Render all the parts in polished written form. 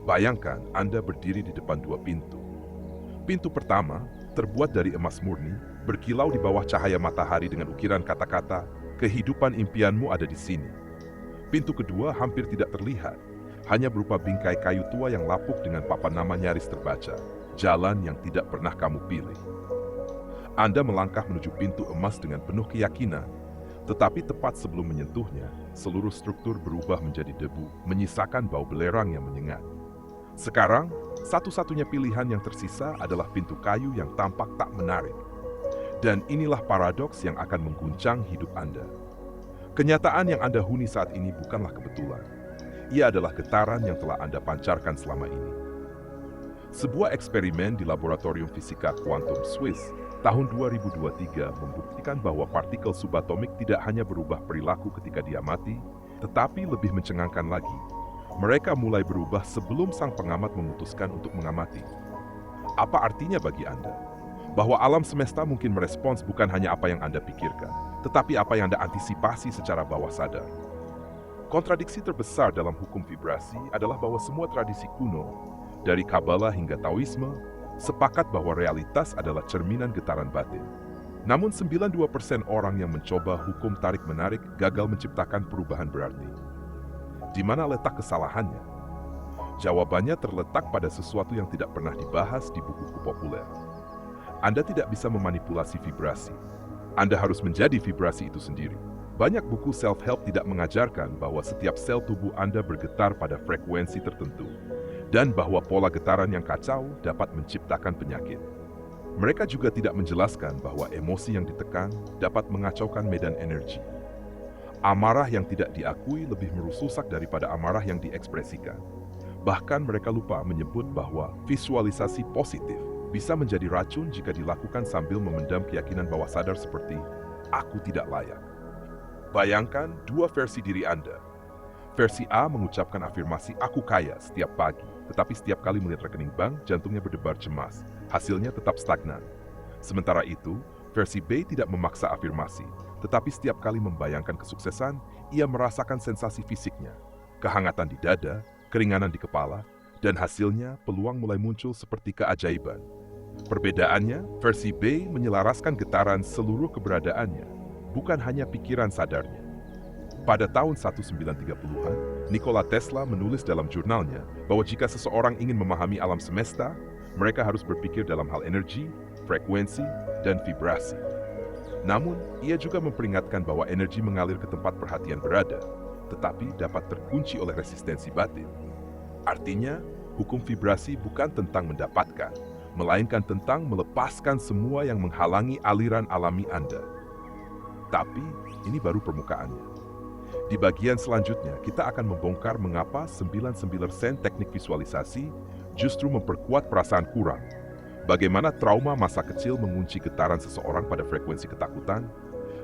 Bayangkan Anda berdiri di depan dua pintu. Pintu pertama, terbuat dari emas murni, berkilau di bawah cahaya matahari dengan ukiran kata-kata, "Kehidupan impianmu ada di sini." Pintu kedua hampir tidak terlihat, hanya berupa bingkai kayu tua yang lapuk dengan papan nama nyaris terbaca, "Jalan yang tidak pernah kamu pilih." Anda melangkah menuju pintu emas dengan penuh keyakinan, tetapi tepat sebelum menyentuhnya, seluruh struktur berubah menjadi debu, menyisakan bau belerang yang menyengat. Sekarang, satu-satunya pilihan yang tersisa adalah pintu kayu yang tampak tak menarik. Dan inilah paradoks yang akan mengguncang hidup Anda. Kenyataan yang Anda huni saat ini bukanlah kebetulan. Ia adalah getaran yang telah Anda pancarkan selama ini. Sebuah eksperimen di Laboratorium Fisika Kuantum Swiss tahun 2023 membuktikan bahwa partikel subatomik tidak hanya berubah perilaku ketika dia mati, tetapi lebih mencengangkan lagi. Mereka mulai berubah sebelum sang pengamat memutuskan untuk mengamati. Apa artinya bagi Anda? Bahwa alam semesta mungkin merespons bukan hanya apa yang Anda pikirkan, tetapi apa yang Anda antisipasi secara bawah sadar. Kontradiksi terbesar dalam hukum vibrasi adalah bahwa semua tradisi kuno, dari Kabbalah hingga Taoisme, sepakat bahwa realitas adalah cerminan getaran batin. Namun 92% orang yang mencoba hukum tarik-menarik gagal menciptakan perubahan berarti. Di mana letak kesalahannya? Jawabannya terletak pada sesuatu yang tidak pernah dibahas di buku-buku populer. Anda tidak bisa memanipulasi vibrasi. Anda harus menjadi vibrasi itu sendiri. Banyak buku self-help tidak mengajarkan bahwa setiap sel tubuh Anda bergetar pada frekuensi tertentu, dan bahwa pola getaran yang kacau dapat menciptakan penyakit. Mereka juga tidak menjelaskan bahwa emosi yang ditekan dapat mengacaukan medan energi. Amarah yang tidak diakui lebih merusak daripada amarah yang diekspresikan. Bahkan mereka lupa menyebut bahwa visualisasi positif bisa menjadi racun jika dilakukan sambil memendam keyakinan bawah sadar seperti, "Aku tidak layak." Bayangkan dua versi diri Anda. Versi A mengucapkan afirmasi "aku kaya" setiap pagi, tetapi setiap kali melihat rekening bank, jantungnya berdebar cemas. Hasilnya tetap stagnan. Sementara itu, versi B tidak memaksa afirmasi, tetapi setiap kali membayangkan kesuksesan, ia merasakan sensasi fisiknya, kehangatan di dada, keringanan di kepala, dan hasilnya peluang mulai muncul seperti keajaiban. Perbedaannya, versi B menyelaraskan getaran seluruh keberadaannya, bukan hanya pikiran sadarnya. Pada tahun 1930-an, Nikola Tesla menulis dalam jurnalnya bahwa jika seseorang ingin memahami alam semesta, mereka harus berpikir dalam hal energi, frekuensi, dan vibrasi. Namun, ia juga memperingatkan bahwa energi mengalir ke tempat perhatian berada, tetapi dapat terkunci oleh resistensi batin. Artinya, hukum vibrasi bukan tentang mendapatkan, melainkan tentang melepaskan semua yang menghalangi aliran alami Anda. Tapi, ini baru permukaannya. Di bagian selanjutnya, kita akan membongkar mengapa 99% teknik visualisasi justru memperkuat perasaan kurang. Bagaimana trauma masa kecil mengunci getaran seseorang pada frekuensi ketakutan,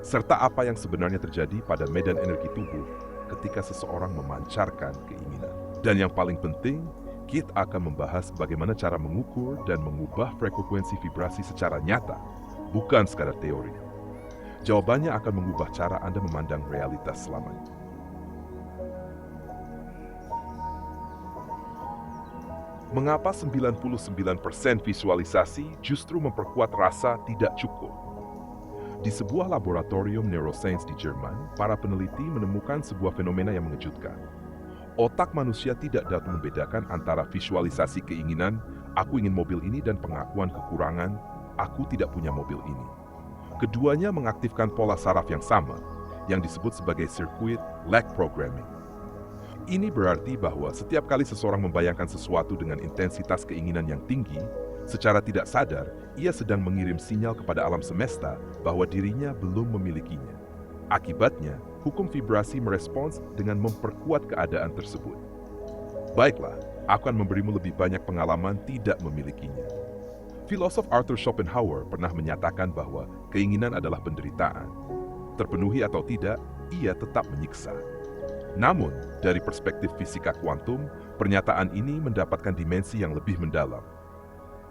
serta apa yang sebenarnya terjadi pada medan energi tubuh ketika seseorang memancarkan keinginan. Dan yang paling penting, kita akan membahas bagaimana cara mengukur dan mengubah frekuensi vibrasi secara nyata, bukan sekadar teori. Jawabannya akan mengubah cara Anda memandang realitas selamanya. Mengapa 99% visualisasi justru memperkuat rasa tidak cukup? Di sebuah laboratorium neuroscience di Jerman, para peneliti menemukan sebuah fenomena yang mengejutkan. Otak manusia tidak dapat membedakan antara visualisasi keinginan, "aku ingin mobil ini," dan pengakuan kekurangan, "aku tidak punya mobil ini." Keduanya mengaktifkan pola saraf yang sama, yang disebut sebagai circuit lag programming. Ini berarti bahwa setiap kali seseorang membayangkan sesuatu dengan intensitas keinginan yang tinggi, secara tidak sadar, ia sedang mengirim sinyal kepada alam semesta bahwa dirinya belum memilikinya. Akibatnya, hukum vibrasi merespons dengan memperkuat keadaan tersebut. Baiklah, aku akan memberimu lebih banyak pengalaman tidak memilikinya. Filosof Arthur Schopenhauer pernah menyatakan bahwa keinginan adalah penderitaan. Terpenuhi atau tidak, ia tetap menyiksa. Namun, dari perspektif fisika kuantum, pernyataan ini mendapatkan dimensi yang lebih mendalam.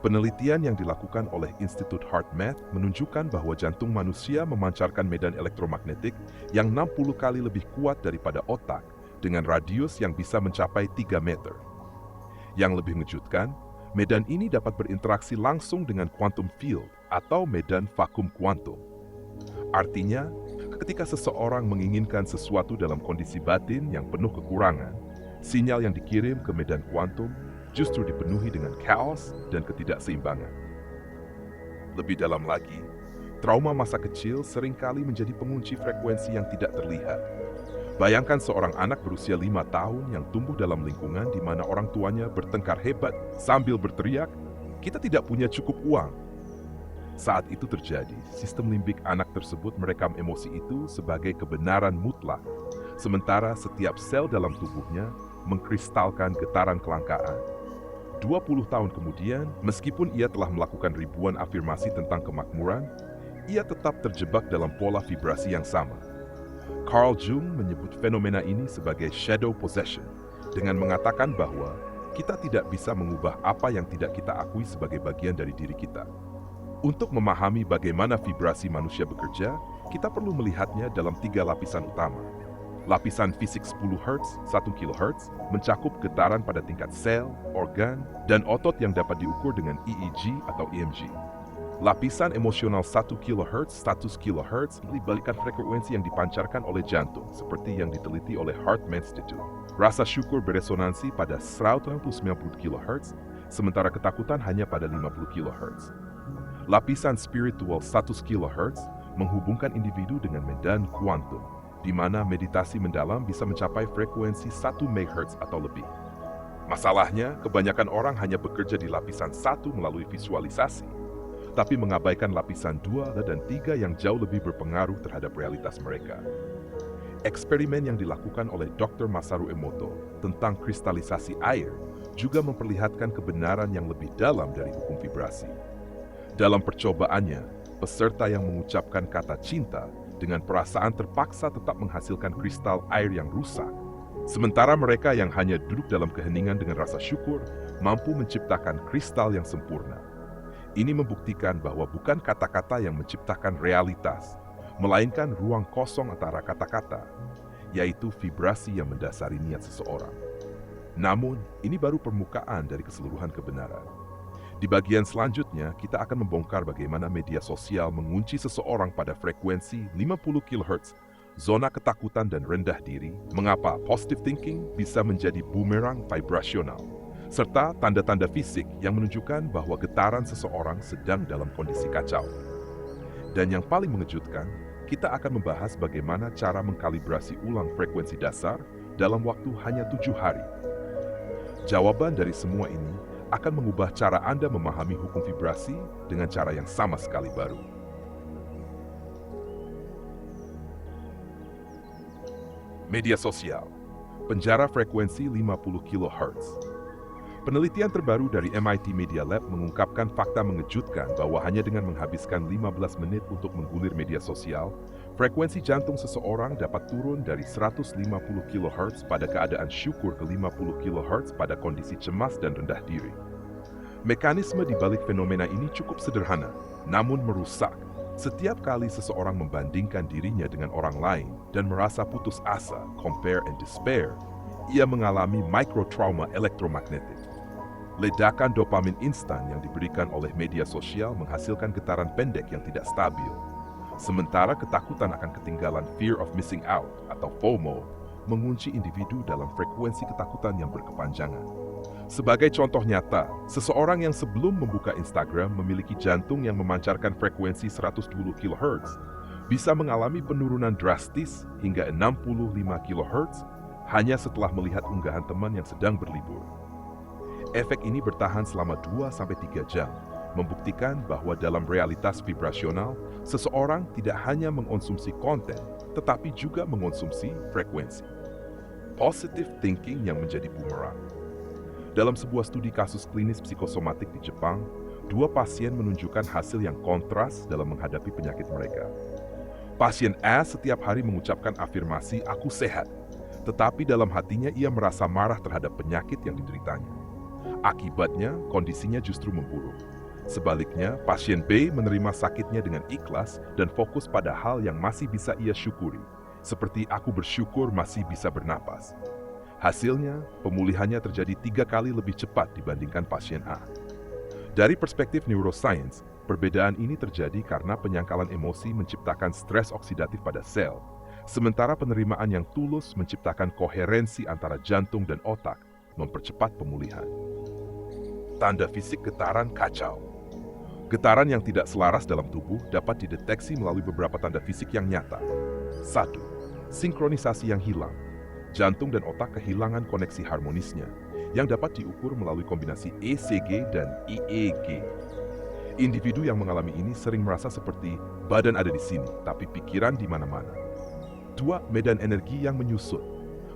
Penelitian yang dilakukan oleh Institut HeartMath menunjukkan bahwa jantung manusia memancarkan medan elektromagnetik yang 60 kali lebih kuat daripada otak dengan radius yang bisa mencapai 3 meter. Yang lebih mengejutkan, medan ini dapat berinteraksi langsung dengan quantum field atau medan vakum kuantum. Artinya, ketika seseorang menginginkan sesuatu dalam kondisi batin yang penuh kekurangan, sinyal yang dikirim ke medan kuantum justru dipenuhi dengan chaos dan ketidakseimbangan. Lebih dalam lagi, trauma masa kecil seringkali menjadi pengunci frekuensi yang tidak terlihat. Bayangkan seorang anak berusia 5 tahun yang tumbuh dalam lingkungan di mana orang tuanya bertengkar hebat sambil berteriak, "Kita tidak punya cukup uang." Saat itu terjadi, sistem limbik anak tersebut merekam emosi itu sebagai kebenaran mutlak, sementara setiap sel dalam tubuhnya mengkristalkan getaran kelangkaan. 20 tahun kemudian, meskipun ia telah melakukan ribuan afirmasi tentang kemakmuran, ia tetap terjebak dalam pola vibrasi yang sama. Carl Jung menyebut fenomena ini sebagai shadow possession, dengan mengatakan bahwa kita tidak bisa mengubah apa yang tidak kita akui sebagai bagian dari diri kita. Untuk memahami bagaimana vibrasi manusia bekerja, kita perlu melihatnya dalam 3 lapisan utama. Lapisan fisik 10 Hz, 1 kHz, mencakup getaran pada tingkat sel, organ, dan otot yang dapat diukur dengan EEG atau EMG. Lapisan emosional 1 kHz, 100 kHz melibatkan frekuensi yang dipancarkan oleh jantung, seperti yang diteliti oleh Hartman Institute. Rasa syukur beresonansi pada 190 kHz, sementara ketakutan hanya pada 50 kHz. Lapisan spiritual 100 kHz menghubungkan individu dengan medan kuantum, di mana meditasi mendalam bisa mencapai frekuensi 1 MHz atau lebih. Masalahnya, kebanyakan orang hanya bekerja di lapisan 1 melalui visualisasi, tapi mengabaikan lapisan 2 dan 3 yang jauh lebih berpengaruh terhadap realitas mereka. Eksperimen yang dilakukan oleh Dr. Masaru Emoto tentang kristalisasi air juga memperlihatkan kebenaran yang lebih dalam dari hukum vibrasi. Dalam percobaannya, peserta yang mengucapkan kata cinta dengan perasaan terpaksa tetap menghasilkan kristal air yang rusak, sementara mereka yang hanya duduk dalam keheningan dengan rasa syukur mampu menciptakan kristal yang sempurna. Ini membuktikan bahwa bukan kata-kata yang menciptakan realitas, melainkan ruang kosong antara kata-kata, yaitu vibrasi yang mendasari niat seseorang. Namun, ini baru permukaan dari keseluruhan kebenaran. Di bagian selanjutnya, kita akan membongkar bagaimana media sosial mengunci seseorang pada frekuensi 50 kHz, zona ketakutan dan rendah diri, mengapa positive thinking bisa menjadi bumerang vibrasional, serta tanda-tanda fisik yang menunjukkan bahwa getaran seseorang sedang dalam kondisi kacau. Dan yang paling mengejutkan, kita akan membahas bagaimana cara mengkalibrasi ulang frekuensi dasar dalam waktu hanya 7 hari. Jawaban dari semua ini akan mengubah cara Anda memahami hukum vibrasi dengan cara yang sama sekali baru. Media sosial, penjara frekuensi 50 kHz. Penelitian terbaru dari MIT Media Lab mengungkapkan fakta mengejutkan bahwa hanya dengan menghabiskan 15 menit untuk menggulir media sosial, frekuensi jantung seseorang dapat turun dari 150 kHz pada keadaan syukur ke 50 kHz pada kondisi cemas dan rendah diri. Mekanisme di balik fenomena ini cukup sederhana, namun merusak. Setiap kali seseorang membandingkan dirinya dengan orang lain dan merasa putus asa, compare and despair, ia mengalami microtrauma elektromagnetik. Ledakan dopamin instan yang diberikan oleh media sosial menghasilkan getaran pendek yang tidak stabil. Sementara ketakutan akan ketinggalan fear of missing out atau FOMO mengunci individu dalam frekuensi ketakutan yang berkepanjangan. Sebagai contoh nyata, seseorang yang sebelum membuka Instagram memiliki jantung yang memancarkan frekuensi 120 kHz bisa mengalami penurunan drastis hingga 65 kHz hanya setelah melihat unggahan teman yang sedang berlibur. Efek ini bertahan selama 2-3 jam, membuktikan bahwa dalam realitas vibrasional, seseorang tidak hanya mengonsumsi konten, tetapi juga mengonsumsi frekuensi. Positive thinking yang menjadi bumerang. Dalam sebuah studi kasus klinis psikosomatik di Jepang, 2 pasien menunjukkan hasil yang kontras dalam menghadapi penyakit mereka. Pasien A setiap hari mengucapkan afirmasi, "Aku sehat," tetapi dalam hatinya ia merasa marah terhadap penyakit yang dideritanya. Akibatnya, kondisinya justru memburuk. Sebaliknya, pasien B menerima sakitnya dengan ikhlas dan fokus pada hal yang masih bisa ia syukuri, seperti "Aku bersyukur masih bisa bernapas." Hasilnya, pemulihannya terjadi 3 kali lebih cepat dibandingkan pasien A. Dari perspektif neuroscience, perbedaan ini terjadi karena penyangkalan emosi menciptakan stres oksidatif pada sel, sementara penerimaan yang tulus menciptakan koherensi antara jantung dan otak, mempercepat pemulihan. Tanda fisik getaran kacau. Getaran yang tidak selaras dalam tubuh dapat dideteksi melalui beberapa tanda fisik yang nyata. 1. Sinkronisasi yang hilang. Jantung dan otak kehilangan koneksi harmonisnya, yang dapat diukur melalui kombinasi ECG dan EEG. Individu yang mengalami ini sering merasa seperti badan ada di sini, tapi pikiran di mana-mana. 2. Medan energi yang menyusut.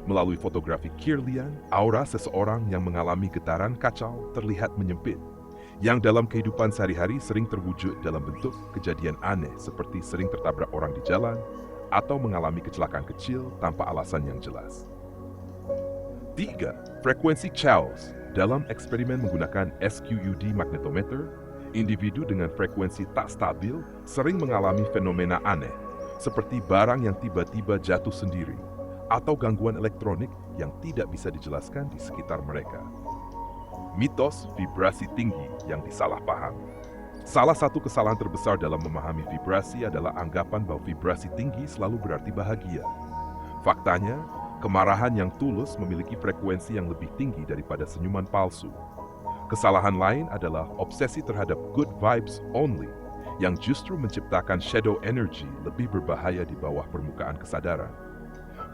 Melalui fotografi Kirlian, aura seseorang yang mengalami getaran kacau terlihat menyempit, yang dalam kehidupan sehari-hari sering terwujud dalam bentuk kejadian aneh seperti sering tertabrak orang di jalan atau mengalami kecelakaan kecil tanpa alasan yang jelas. 3. Frekuensi chaos. Dalam eksperimen menggunakan SQUD magnetometer, individu dengan frekuensi tak stabil sering mengalami fenomena aneh, seperti barang yang tiba-tiba jatuh sendiri, atau gangguan elektronik yang tidak bisa dijelaskan di sekitar mereka. Mitos vibrasi tinggi yang disalahpahami. Salah satu kesalahan terbesar dalam memahami vibrasi adalah anggapan bahwa vibrasi tinggi selalu berarti bahagia. Faktanya, kemarahan yang tulus memiliki frekuensi yang lebih tinggi daripada senyuman palsu. Kesalahan lain adalah obsesi terhadap good vibes only, yang justru menciptakan shadow energy lebih berbahaya di bawah permukaan kesadaran.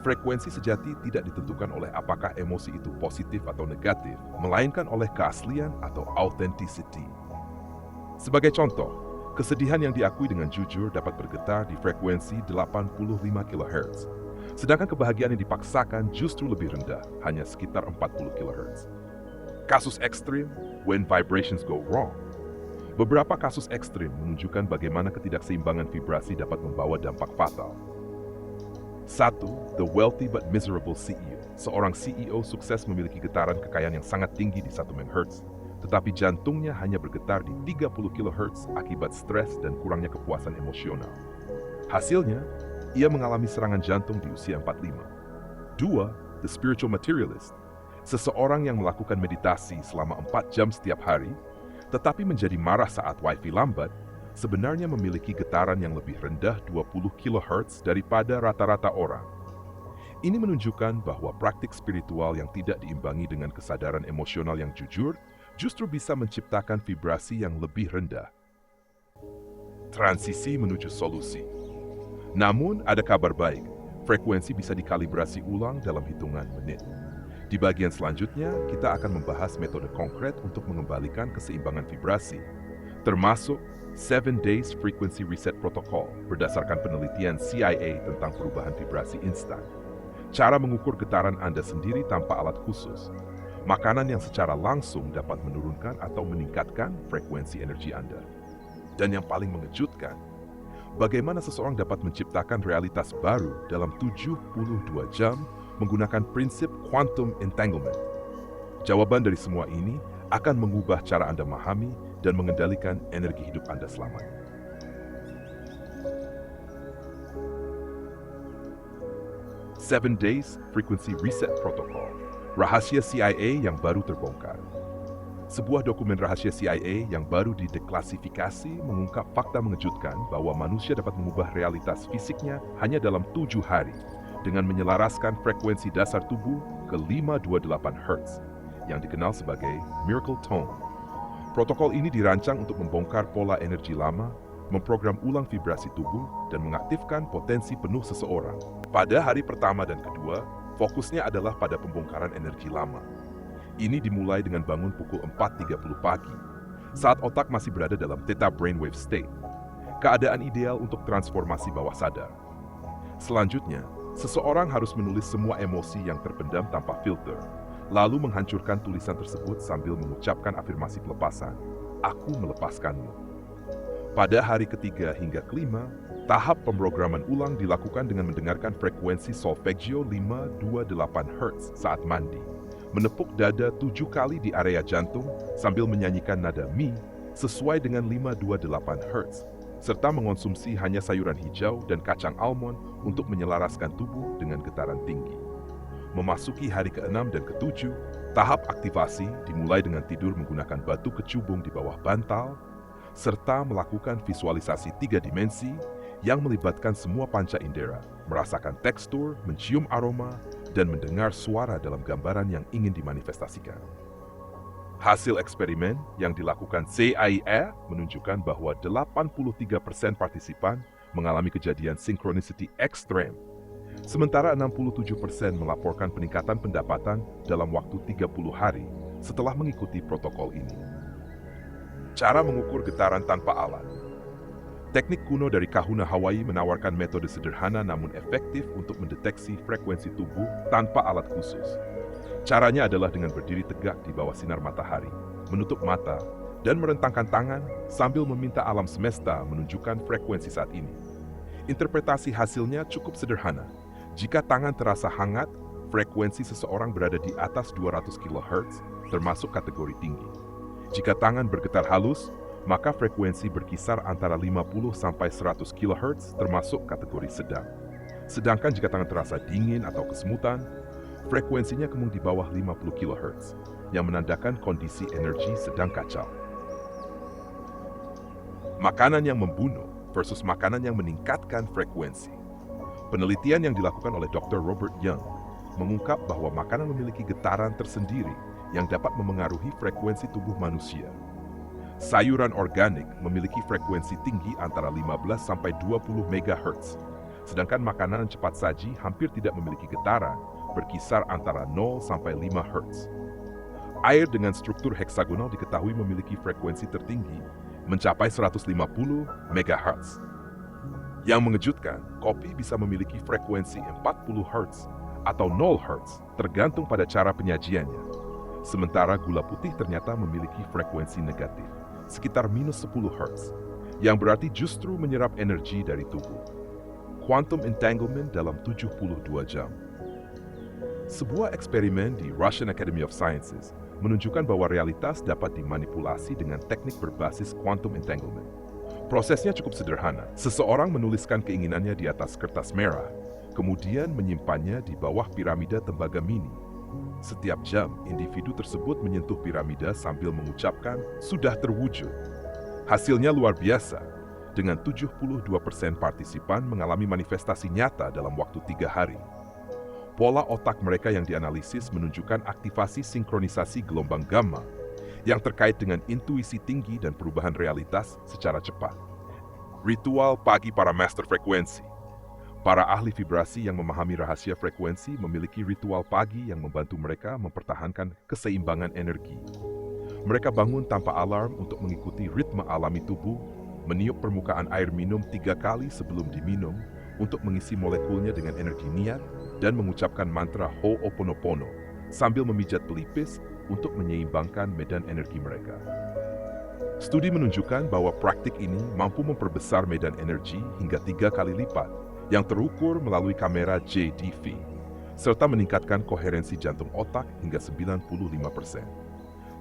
Frekuensi sejati tidak ditentukan oleh apakah emosi itu positif atau negatif, melainkan oleh keaslian atau authenticity. Sebagai contoh, kesedihan yang diakui dengan jujur dapat bergetar di frekuensi 85 kHz, sedangkan kebahagiaan yang dipaksakan justru lebih rendah, hanya sekitar 40 kHz. Kasus ekstrim, when vibrations go wrong. Beberapa kasus ekstrim menunjukkan bagaimana ketidakseimbangan vibrasi dapat membawa dampak fatal. 1. The wealthy but miserable CEO. Seorang CEO sukses memiliki getaran kekayaan yang sangat tinggi di 1 MHz, tetapi jantungnya hanya bergetar di 30 kHz akibat stres dan kurangnya kepuasan emosional. Hasilnya, ia mengalami serangan jantung di usia 45. 2. The spiritual materialist. Seseorang yang melakukan meditasi selama 4 jam setiap hari, tetapi menjadi marah saat wifi lambat, sebenarnya memiliki getaran yang lebih rendah 20 kHz daripada rata-rata orang. Ini menunjukkan bahwa praktik spiritual yang tidak diimbangi dengan kesadaran emosional yang jujur justru bisa menciptakan vibrasi yang lebih rendah. Transisi menuju solusi. Namun, ada kabar baik. Frekuensi bisa dikalibrasi ulang dalam hitungan menit. Di bagian selanjutnya, kita akan membahas metode konkret untuk mengembalikan keseimbangan vibrasi, termasuk 7 Days Frequency Reset Protocol berdasarkan penelitian CIA tentang perubahan vibrasi instan. Cara mengukur getaran Anda sendiri tanpa alat khusus. Makanan yang secara langsung dapat menurunkan atau meningkatkan frekuensi energi Anda. Dan yang paling mengejutkan, bagaimana seseorang dapat menciptakan realitas baru dalam 72 jam menggunakan prinsip quantum entanglement. Jawaban dari semua ini akan mengubah cara Anda memahami dan mengendalikan energi hidup Anda selamanya. Seven Days Frequency Reset Protocol. Rahasia CIA yang baru terbongkar. Sebuah dokumen rahasia CIA yang baru dideklasifikasi mengungkap fakta mengejutkan bahwa manusia dapat mengubah realitas fisiknya hanya dalam 7 hari dengan menyelaraskan frekuensi dasar tubuh ke 528 Hz yang dikenal sebagai Miracle Tone. Protokol ini dirancang untuk membongkar pola energi lama, memprogram ulang vibrasi tubuh, dan mengaktifkan potensi penuh seseorang. Pada hari pertama dan kedua, fokusnya adalah pada pembongkaran energi lama. Ini dimulai dengan bangun pukul 4.30 pagi, saat otak masih berada dalam theta brainwave state, keadaan ideal untuk transformasi bawah sadar. Selanjutnya, seseorang harus menulis semua emosi yang terpendam tanpa filter, lalu menghancurkan tulisan tersebut sambil mengucapkan afirmasi pelepasan, "Aku melepaskanmu." Pada hari ketiga hingga kelima, tahap pemrograman ulang dilakukan dengan mendengarkan frekuensi solfeggio 528 Hz saat mandi, menepuk dada 7 kali di area jantung sambil menyanyikan nada mi sesuai dengan 528 Hz, serta mengonsumsi hanya sayuran hijau dan kacang almond untuk menyelaraskan tubuh dengan getaran tinggi. Memasuki hari ke-6 dan ke-7, tahap aktivasi dimulai dengan tidur menggunakan batu kecubung di bawah bantal, serta melakukan visualisasi 3 dimensi yang melibatkan semua panca indera, merasakan tekstur, mencium aroma, dan mendengar suara dalam gambaran yang ingin dimanifestasikan. Hasil eksperimen yang dilakukan CAIE menunjukkan bahwa 83% partisipan mengalami kejadian synchronicity ekstrem, sementara 67% melaporkan peningkatan pendapatan dalam waktu 30 hari setelah mengikuti protokol ini. Cara mengukur getaran tanpa alat. Teknik kuno dari Kahuna Hawaii menawarkan metode sederhana namun efektif untuk mendeteksi frekuensi tubuh tanpa alat khusus. Caranya adalah dengan berdiri tegak di bawah sinar matahari, menutup mata, dan merentangkan tangan sambil meminta alam semesta menunjukkan frekuensi saat ini. Interpretasi hasilnya cukup sederhana. Jika tangan terasa hangat, frekuensi seseorang berada di atas 200 kHz, termasuk kategori tinggi. Jika tangan bergetar halus, maka frekuensi berkisar antara 50 sampai 100 kHz, termasuk kategori sedang. Sedangkan jika tangan terasa dingin atau kesemutan, frekuensinya kemung di bawah 50 kHz, yang menandakan kondisi energi sedang kacau. Makanan yang membunuh versus makanan yang meningkatkan frekuensi. Penelitian yang dilakukan oleh Dr. Robert Young mengungkap bahwa makanan memiliki getaran tersendiri yang dapat memengaruhi frekuensi tubuh manusia. Sayuran organik memiliki frekuensi tinggi antara 15 sampai 20 MHz, sedangkan makanan cepat saji hampir tidak memiliki getaran, berkisar antara 0 sampai 5 Hz. Air dengan struktur heksagonal diketahui memiliki frekuensi tertinggi, mencapai 150 MHz. Yang mengejutkan, kopi bisa memiliki frekuensi 40 Hz atau 0 Hz, tergantung pada cara penyajiannya. Sementara gula putih ternyata memiliki frekuensi negatif, sekitar minus 10 Hz, yang berarti justru menyerap energi dari tubuh. Quantum entanglement dalam 72 jam. Sebuah eksperimen di Russian Academy of Sciences menunjukkan bahwa realitas dapat dimanipulasi dengan teknik berbasis quantum entanglement. Prosesnya cukup sederhana. Seseorang menuliskan keinginannya di atas kertas merah, kemudian menyimpannya di bawah piramida tembaga mini. Setiap jam, individu tersebut menyentuh piramida sambil mengucapkan, "Sudah terwujud." Hasilnya luar biasa. Dengan 72% partisipan mengalami manifestasi nyata dalam waktu 3 hari. Pola otak mereka yang dianalisis menunjukkan aktivasi sinkronisasi gelombang gamma yang terkait dengan intuisi tinggi dan perubahan realitas secara cepat. Ritual pagi para master frekuensi. Para ahli vibrasi yang memahami rahasia frekuensi memiliki ritual pagi yang membantu mereka mempertahankan keseimbangan energi. Mereka bangun tanpa alarm untuk mengikuti ritme alami tubuh, meniup permukaan air minum 3 kali sebelum diminum untuk mengisi molekulnya dengan energi niat dan mengucapkan mantra Ho'oponopono sambil memijat pelipis untuk menyeimbangkan medan energi mereka. Studi menunjukkan bahwa praktik ini mampu memperbesar medan energi hingga 3 kali lipat yang terukur melalui kamera JDV, serta meningkatkan koherensi jantung otak hingga 95%.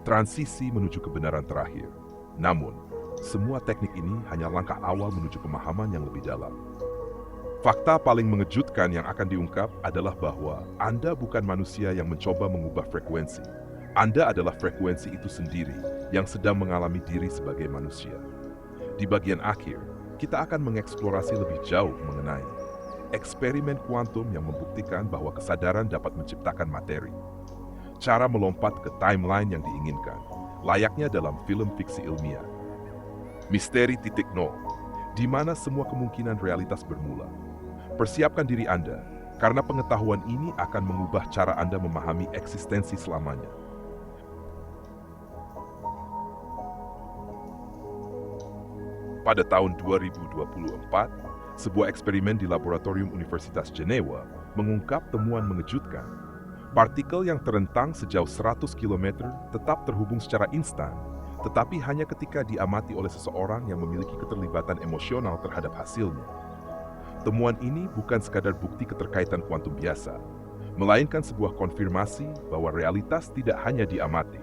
Transisi menuju kebenaran terakhir. Namun, semua teknik ini hanya langkah awal menuju pemahaman yang lebih dalam. Fakta paling mengejutkan yang akan diungkap adalah bahwa Anda bukan manusia yang mencoba mengubah frekuensi. Anda adalah frekuensi itu sendiri yang sedang mengalami diri sebagai manusia. Di bagian akhir, kita akan mengeksplorasi lebih jauh mengenai eksperimen kuantum yang membuktikan bahwa kesadaran dapat menciptakan materi, cara melompat ke timeline yang diinginkan, layaknya dalam film fiksi ilmiah. Misteri titik nol, di mana semua kemungkinan realitas bermula. Persiapkan diri Anda, karena pengetahuan ini akan mengubah cara Anda memahami eksistensi selamanya. Pada tahun 2024, sebuah eksperimen di laboratorium Universitas Jenewa mengungkap temuan mengejutkan. Partikel yang terentang sejauh 100 km tetap terhubung secara instan, tetapi hanya ketika diamati oleh seseorang yang memiliki keterlibatan emosional terhadap hasilnya. Temuan ini bukan sekadar bukti keterkaitan kuantum biasa, melainkan sebuah konfirmasi bahwa realitas tidak hanya diamati,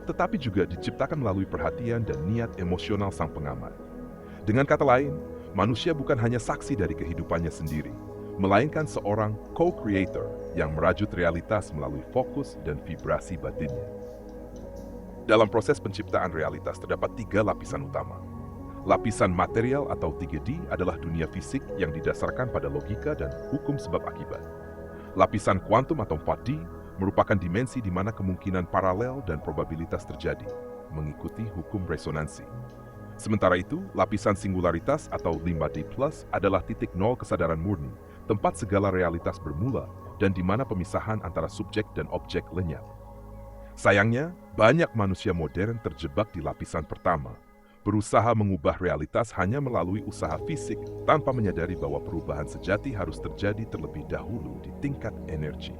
tetapi juga diciptakan melalui perhatian dan niat emosional sang pengamat. Dengan kata lain, manusia bukan hanya saksi dari kehidupannya sendiri, melainkan seorang co-creator yang merajut realitas melalui fokus dan vibrasi batinnya. Dalam proses penciptaan realitas terdapat 3 lapisan utama. Lapisan material atau 3D adalah dunia fisik yang didasarkan pada logika dan hukum sebab akibat. Lapisan kuantum atau 4D merupakan dimensi di mana kemungkinan paralel dan probabilitas terjadi, mengikuti hukum resonansi. Sementara itu, lapisan singularitas atau 5D plus adalah titik nol kesadaran murni, tempat segala realitas bermula dan di mana pemisahan antara subjek dan objek lenyap. Sayangnya, banyak manusia modern terjebak di lapisan pertama, berusaha mengubah realitas hanya melalui usaha fisik tanpa menyadari bahwa perubahan sejati harus terjadi terlebih dahulu di tingkat energi.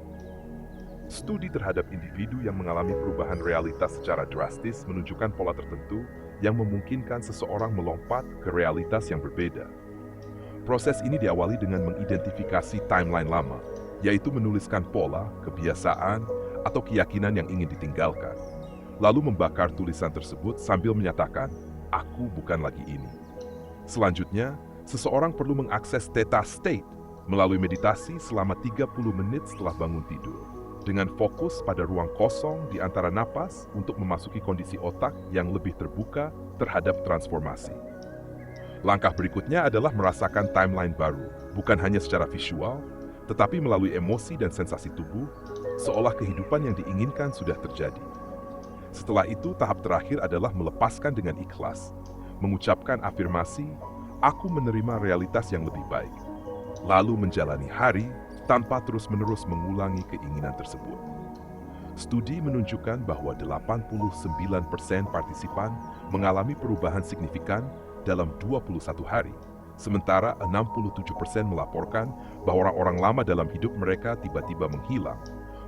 Studi terhadap individu yang mengalami perubahan realitas secara drastis menunjukkan pola tertentu yang memungkinkan seseorang melompat ke realitas yang berbeda. Proses ini diawali dengan mengidentifikasi timeline lama, yaitu menuliskan pola, kebiasaan, atau keyakinan yang ingin ditinggalkan, lalu membakar tulisan tersebut sambil menyatakan, "Aku bukan lagi ini." Selanjutnya, seseorang perlu mengakses theta state melalui meditasi selama 30 menit setelah bangun tidur, dengan fokus pada ruang kosong di antara napas untuk memasuki kondisi otak yang lebih terbuka terhadap transformasi. Langkah berikutnya adalah merasakan timeline baru, bukan hanya secara visual, tetapi melalui emosi dan sensasi tubuh, seolah kehidupan yang diinginkan sudah terjadi. Setelah itu, tahap terakhir adalah melepaskan dengan ikhlas, mengucapkan afirmasi, "Aku menerima realitas yang lebih baik," lalu menjalani hari tanpa terus-menerus mengulangi keinginan tersebut. Studi menunjukkan bahwa 89% partisipan mengalami perubahan signifikan dalam 21 hari, sementara 67% melaporkan bahwa orang-orang lama dalam hidup mereka tiba-tiba menghilang,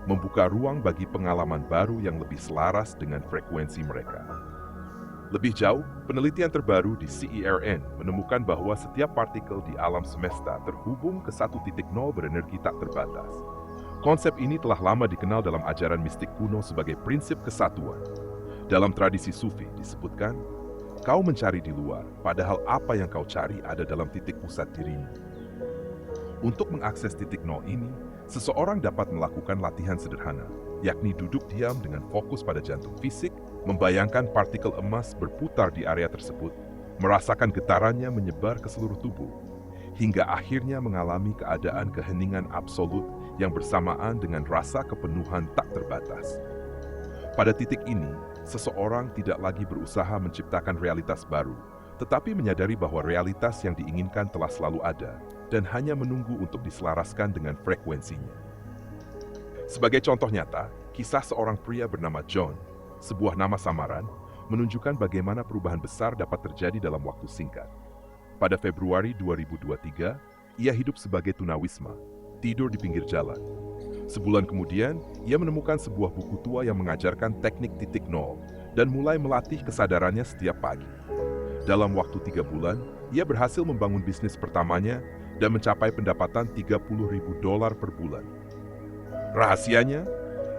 membuka ruang bagi pengalaman baru yang lebih selaras dengan frekuensi mereka. Lebih jauh, penelitian terbaru di CERN menemukan bahwa setiap partikel di alam semesta terhubung ke satu titik nol berenergi tak terbatas. Konsep ini telah lama dikenal dalam ajaran mistik kuno sebagai prinsip kesatuan. Dalam tradisi Sufi disebutkan, kau mencari di luar, padahal apa yang kau cari ada dalam titik pusat dirimu. Untuk mengakses titik nol ini, seseorang dapat melakukan latihan sederhana, yakni duduk diam dengan fokus pada jantung fisik, membayangkan partikel emas berputar di area tersebut, merasakan getarannya menyebar ke seluruh tubuh, hingga akhirnya mengalami keadaan keheningan absolut yang bersamaan dengan rasa kepenuhan tak terbatas. Pada titik ini, seseorang tidak lagi berusaha menciptakan realitas baru, tetapi menyadari bahwa realitas yang diinginkan telah selalu ada dan hanya menunggu untuk diselaraskan dengan frekuensinya. Sebagai contoh nyata, kisah seorang pria bernama John, sebuah nama samaran, menunjukkan bagaimana perubahan besar dapat terjadi dalam waktu singkat. Pada Februari 2023, ia hidup sebagai tunawisma, tidur di pinggir jalan. Sebulan kemudian, ia menemukan sebuah buku tua yang mengajarkan teknik titik nol dan mulai melatih kesadarannya setiap pagi. Dalam waktu 3 bulan, ia berhasil membangun bisnis pertamanya dan mencapai pendapatan $30.000 per bulan. Rahasianya,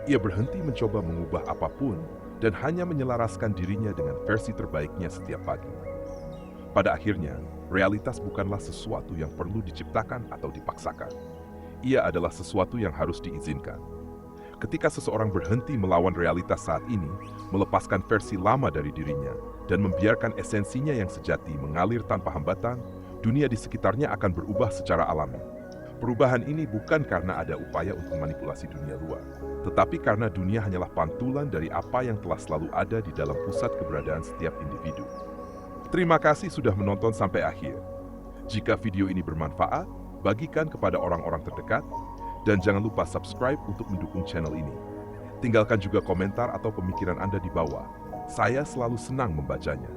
ia berhenti mencoba mengubah apapun dan hanya menyelaraskan dirinya dengan versi terbaiknya setiap pagi. Pada akhirnya, realitas bukanlah sesuatu yang perlu diciptakan atau dipaksakan. Ia adalah sesuatu yang harus diizinkan. Ketika seseorang berhenti melawan realitas saat ini, melepaskan versi lama dari dirinya, dan membiarkan esensinya yang sejati mengalir tanpa hambatan, dunia di sekitarnya akan berubah secara alami. Perubahan ini bukan karena ada upaya untuk memanipulasi dunia luar, tetapi karena dunia hanyalah pantulan dari apa yang telah selalu ada di dalam pusat keberadaan setiap individu. Terima kasih sudah menonton sampai akhir. Jika video ini bermanfaat, bagikan kepada orang-orang terdekat, dan jangan lupa subscribe untuk mendukung channel ini. Tinggalkan juga komentar atau pemikiran Anda di bawah. Saya selalu senang membacanya.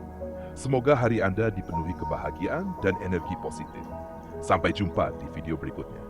Semoga hari Anda dipenuhi kebahagiaan dan energi positif. Sampai jumpa di video berikutnya.